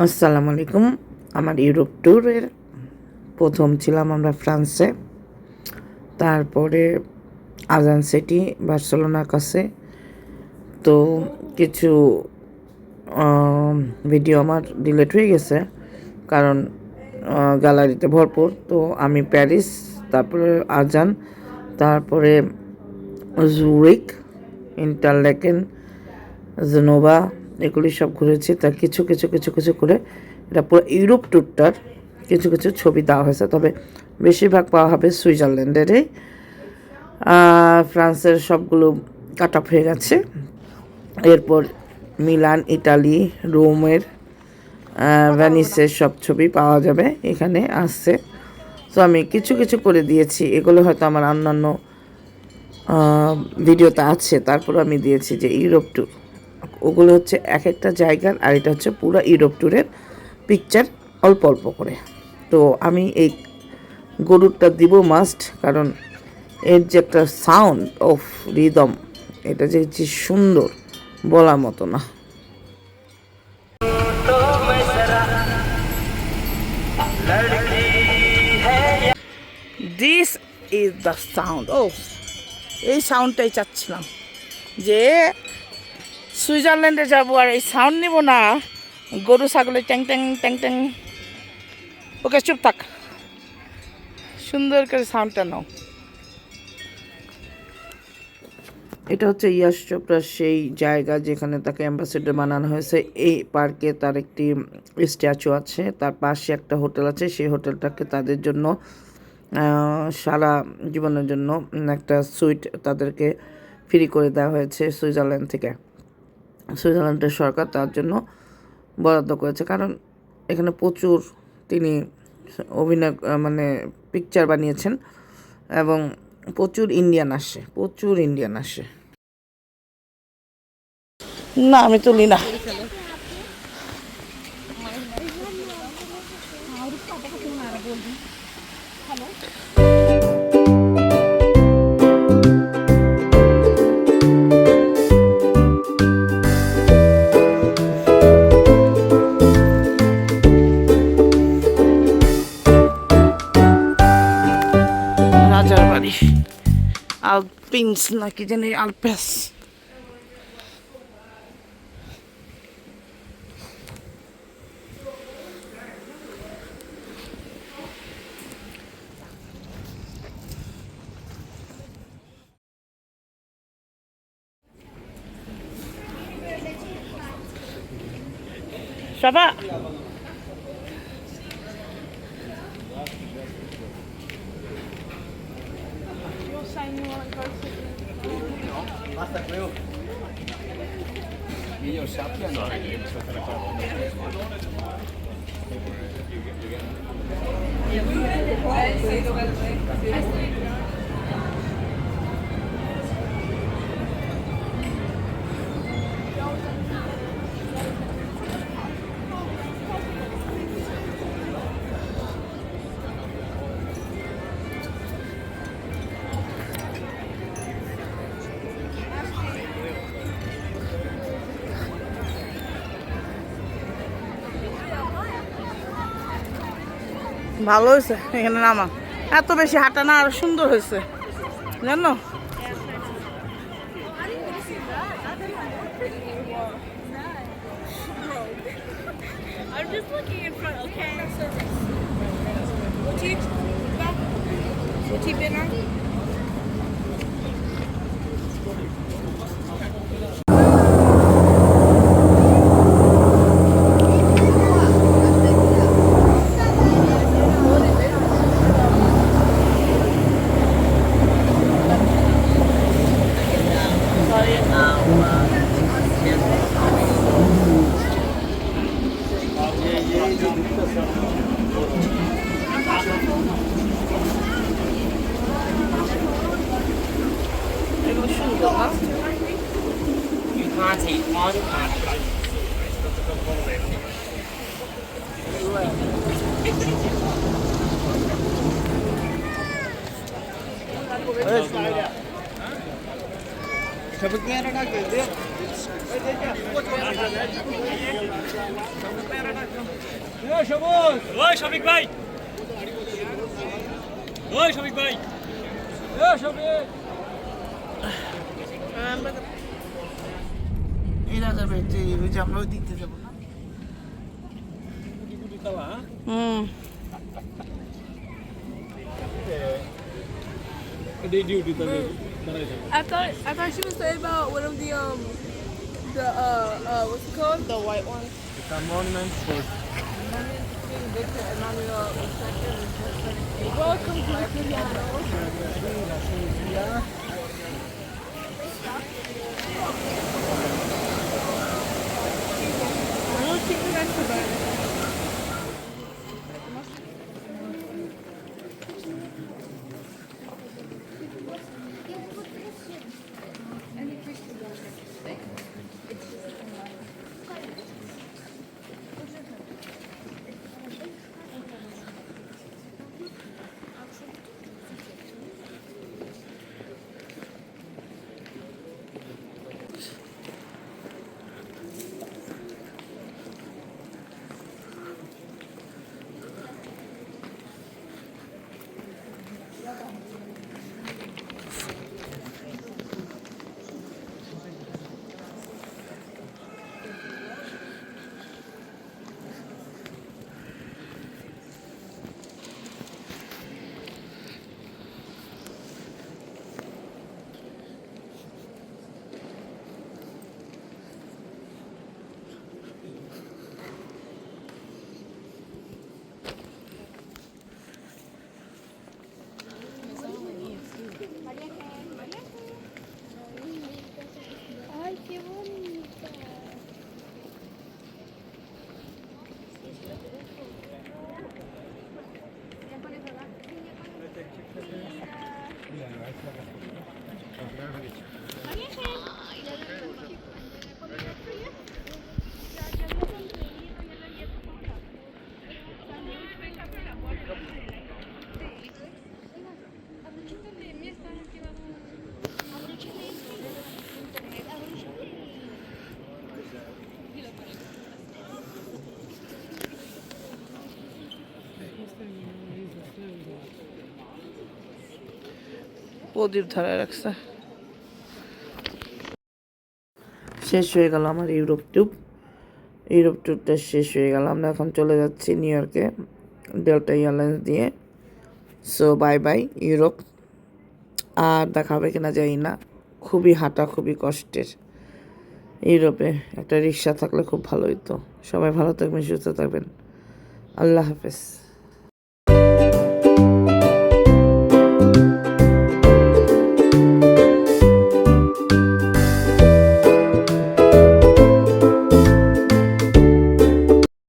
আসসালামু আলাইকুম। আমার ইউরোপ ট্যুরের প্রথম ছিলাম আমরা ফ্রান্সে, তারপরে আজান সিটি বার্সেলোনার কাছে। তো কিছু ভিডিও আমার ডিলিট হয়ে গেছে কারণ গ্যালারিতে ভরপুর। তো আমি প্যারিস, তারপরে আজান, তারপরে জুরিক, ইন্টারলেকেন, জেনোভা, এগুলি সব ঘুরেছি। তা কিছু কিছু কিছু কিছু করে এটা পুরো ইউরোপ ট্যুরটার কিছু কিছু ছবি দেওয়া হয়েছে, তবে বেশিরভাগ পাওয়া হবে সুইজারল্যান্ডেরই। ফ্রান্সের সবগুলো কাট অফ হয়ে গেছে। এরপর মিলান, ইটালি, রোমের, ভ্যানিসের সব ছবি পাওয়া যাবে এখানে আসছে। তো আমি কিছু কিছু করে দিয়েছি, এগুলো হয়তো আমার অন্যান্য ভিডিওতে আছে, তারপর আমি দিয়েছি যে ইউরোপ ট্যুর। ওগুলো হচ্ছে এক একটা জায়গার, আর এটা হচ্ছে পুরো ইউরোপ ট্যুরের পিকচার অল্প অল্প করে। তো আমি এই গরুরটা দিব মাস্ট, কারণ এর যে একটা সাউন্ড অফ রিদম, এটা যে যে সুন্দর বলার মতো না। This is the sound. ও, এই সাউন্ডটাই চাচ্ছিলাম যে সুইজারল্যান্ডে যাবো আর এই সাউন্ড নিব না, গরু ছাগলের ট্যাং ট্যাং ট্যাং ট্যাং। ওকে, চুপ থাক, সুন্দর করে সাউন্ডটা নাও। এটা হচ্ছে ইয়াশ চোপড়ার সেই জায়গা যেখানে তাকে অ্যাম্বাসেডর বানানো হয়েছে। এই পার্কে তার একটি স্ট্যাচু আছে, তার পাশে একটা হোটেল আছে। সেই হোটেলটাকে তাদের জন্য সারা জীবনের জন্য একটা সুইট তাদেরকে ফ্রি করে দেওয়া হয়েছে সুইজারল্যান্ড থেকে। সুইজারল্যান্ডের সরকার তার জন্য বরাদ্দ করেছে, কারণ এখানে প্রচুর তিনি অভিনয় মানে পিকচার বানিয়েছেন এবং প্রচুর ইন্ডিয়ান আসে। না, আমি তুলি না। রাজার বাড়ি, আলপিন্স নাকি জানি, আলপেস। Shabba. Basta, creo. Io sappia no. ভালো হয়েছে এখানে নামা, এত বেশি হাঁটা না, আরো সুন্দর হয়েছে জানো। I'm just looking in front, okay? What you been on? এগুলো সুন্দর না? You can't eat one part. ওই শফিক ভাই ওই শফিক ভাই এরা যাবে যে আমরা ওই দিকতে যাবো না I thought she was saying about one of the what's it called? The white one. The monument for Victor Emmanuel II. Welcome to the piano. I don't think that's the bad. Ay, qué bonita. প্রদীপ ধরায় রাখছে শেষ হয়ে গেল আমার Europe ট্যুরটা শেষ হয়ে গেল আমরা এখন চলে যাচ্ছি নিউ ইয়র্কে ডেল্টা এয়ারলাইন্স দিয়ে সো বাই বাই ইউরোপ আর দেখা হবে কিনা জানি না খুবই হাঁটা খুবই কষ্টের ইউরোপে একটা রিক্সা থাকলে খুব ভালো হতো সবাই ভালো থাকবেন সুস্থ থাকবেন আল্লাহ হাফেজ